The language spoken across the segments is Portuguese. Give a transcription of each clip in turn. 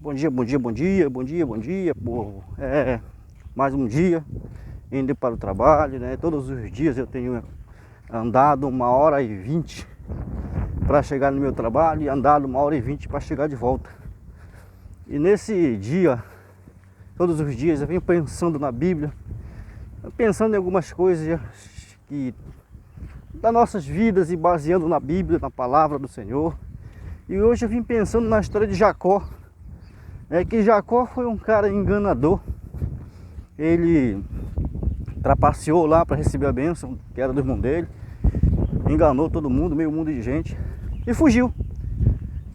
Bom dia, bom dia, bom dia, bom dia, bom dia, povo. Mais um dia indo para o trabalho, né? Todos os dias eu tenho andado 1h20 para chegar no meu trabalho e andado 1h20 para chegar de volta. E nesse dia, todos os dias eu venho pensando na Bíblia, pensando em algumas coisas que das nossas vidas e baseando na Bíblia, na palavra do Senhor. E hoje eu vim pensando na história de Jacó. Que Jacó foi um cara enganador. Ele trapaceou lá para receber a bênção, que era do irmão dele. Enganou todo mundo, meio mundo de gente. E fugiu.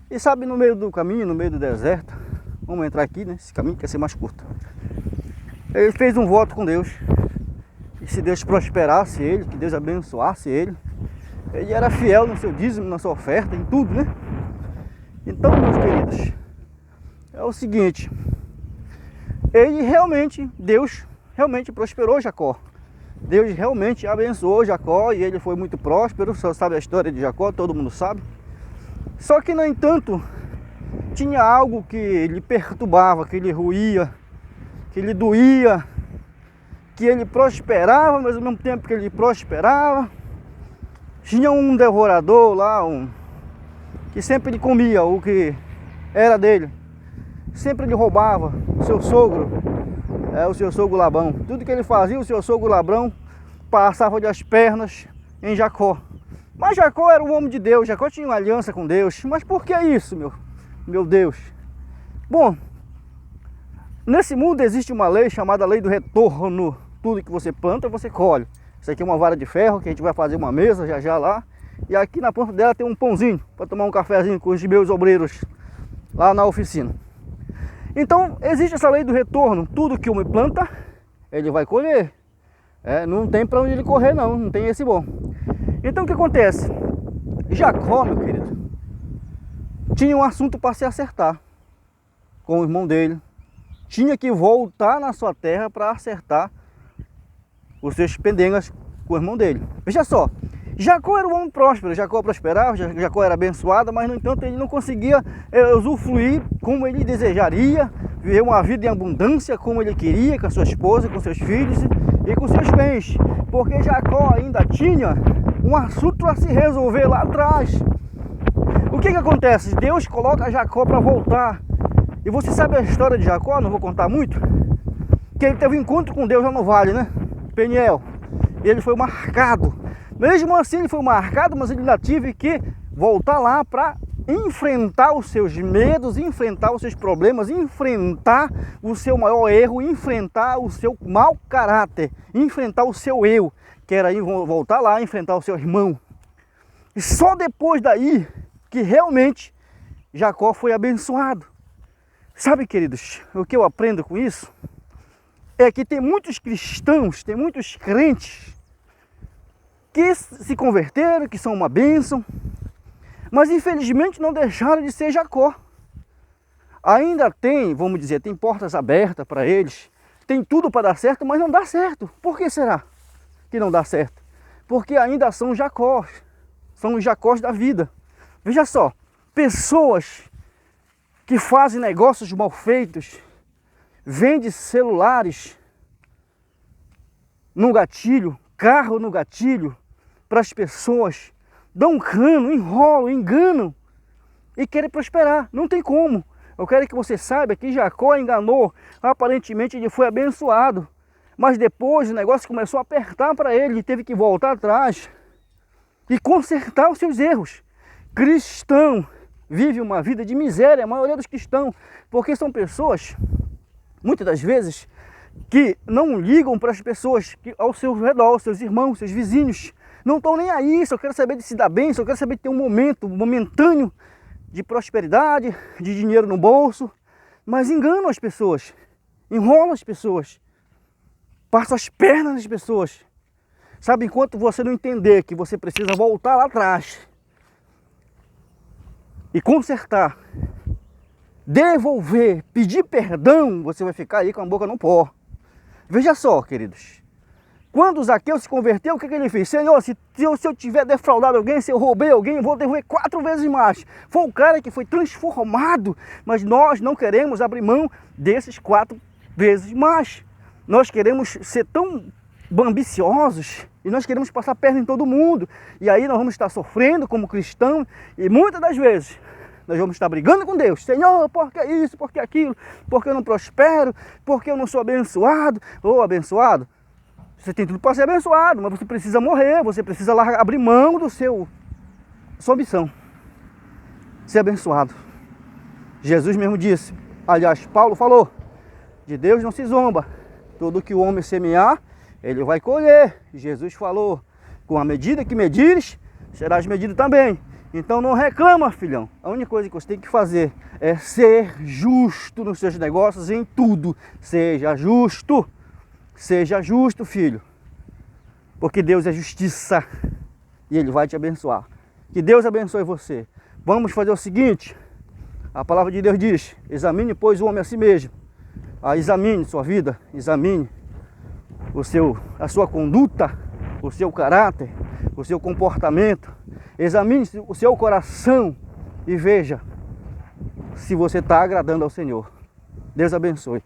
E sabe, no meio do caminho, no meio do deserto, vamos entrar aqui, né? Esse caminho quer ser mais curto. Ele fez um voto com Deus. E se Deus prosperasse ele, que Deus abençoasse ele. Ele era fiel no seu dízimo, na sua oferta, em tudo, né? Então, meus queridos, é o seguinte. Deus realmente prosperou Jacó. Deus realmente abençoou Jacó e ele foi muito próspero. Só sabe a história de Jacó, todo mundo sabe. Só que, no entanto, tinha algo que lhe perturbava, que lhe ruía, que lhe doía, que ele prosperava, mas ao mesmo tempo que ele prosperava, tinha um devorador lá, que sempre lhe comia o que era dele. Sempre lhe roubava o seu sogro, o seu sogro Labão. Tudo que ele fazia, o seu sogro Labão passava de as pernas em Jacó. Mas Jacó era um homem de Deus, Jacó tinha uma aliança com Deus. Mas por que isso, meu Deus? Bom, nesse mundo existe uma lei chamada lei do retorno. Tudo que você planta, você colhe. Isso aqui é uma vara de ferro que a gente vai fazer uma mesa já lá. E aqui na ponta dela tem um pãozinho para tomar um cafezinho com os meus obreiros lá na oficina. Então existe essa lei do retorno. Tudo que o homem planta, ele vai colher. Não tem para onde ele correr, não tem esse bom. Então o que acontece? Jacó, meu querido, tinha um assunto para se acertar com o irmão dele. Tinha que voltar na sua terra para acertar os seus pendengas com o irmão dele. Veja só, Jacó era um homem próspero, Jacó prosperava, Jacó era abençoado, mas no entanto ele não conseguia usufruir como ele desejaria, viver uma vida em abundância como ele queria, com a sua esposa, com seus filhos e com seus bens, porque Jacó ainda tinha um assunto a se resolver lá atrás. O que acontece? Deus coloca Jacó para voltar. E você sabe a história de Jacó, não vou contar muito, que ele teve um encontro com Deus lá no vale, né? Peniel. E ele foi marcado. Mesmo assim ele foi marcado, mas ele ainda teve que voltar lá para enfrentar os seus medos, enfrentar os seus problemas, enfrentar o seu maior erro, enfrentar o seu mau caráter, enfrentar o seu eu, que era voltar lá e enfrentar o seu irmão. E só depois daí que realmente Jacó foi abençoado. Sabe, queridos, o que eu aprendo com isso? É que tem muitos cristãos, tem muitos crentes que se converteram, que são uma bênção, mas infelizmente não deixaram de ser Jacó. Ainda tem, vamos dizer, tem portas abertas para eles, tem tudo para dar certo, mas não dá certo. Por que será que não dá certo? Porque ainda são Jacós, são os Jacós da vida. Veja só, pessoas que fazem negócios mal feitos, vendem celulares no gatilho, carro no gatilho, para as pessoas, dão um cano, enrolam, enganam e querem prosperar. Não tem como. Eu quero que você saiba que Jacó enganou, aparentemente ele foi abençoado, mas depois o negócio começou a apertar para ele, ele teve que voltar atrás e consertar os seus erros. Cristão vive uma vida de miséria, a maioria dos cristãos, porque são pessoas, muitas das vezes, que não ligam para as pessoas que ao seu redor, seus irmãos, seus vizinhos, não estão nem aí, só quero saber de se dar bem, só quero saber de ter um momento momentâneo de prosperidade, de dinheiro no bolso, mas enganam as pessoas, enrolam as pessoas, passam as pernas nas pessoas. Sabe, enquanto você não entender que você precisa voltar lá atrás e consertar, devolver, pedir perdão, você vai ficar aí com a boca no pó. Veja só, queridos, Quando Zaqueu se converteu, o que ele fez? Senhor, se eu tiver defraudado alguém, se eu roubei alguém, eu vou devolver 4 vezes mais. Foi um cara que foi transformado, mas nós não queremos abrir mão desses 4 vezes mais. Nós queremos ser tão ambiciosos e nós queremos passar perna em todo mundo. E aí nós vamos estar sofrendo como cristão e muitas das vezes nós vamos estar brigando com Deus. Senhor, por que isso, por que aquilo, por que eu não prospero, por que eu não sou abençoado? Ô, abençoado, você tem tudo para ser abençoado, mas você precisa morrer, você precisa abrir mão do sua missão, ser abençoado. Jesus mesmo disse, aliás, Paulo falou, de Deus não se zomba, tudo que o homem semear, ele vai colher. Jesus falou, com a medida que medires, serás medido também. Então não reclama, filhão. A única coisa que você tem que fazer é ser justo nos seus negócios, em tudo. Seja justo. Seja justo, filho. Porque Deus é justiça. E Ele vai te abençoar. Que Deus abençoe você. Vamos fazer o seguinte. A palavra de Deus diz, examine, pois, o homem a si mesmo. Examine sua vida, examine a sua conduta, o seu caráter, o seu comportamento. Examine o seu coração e veja se você está agradando ao Senhor. Deus abençoe.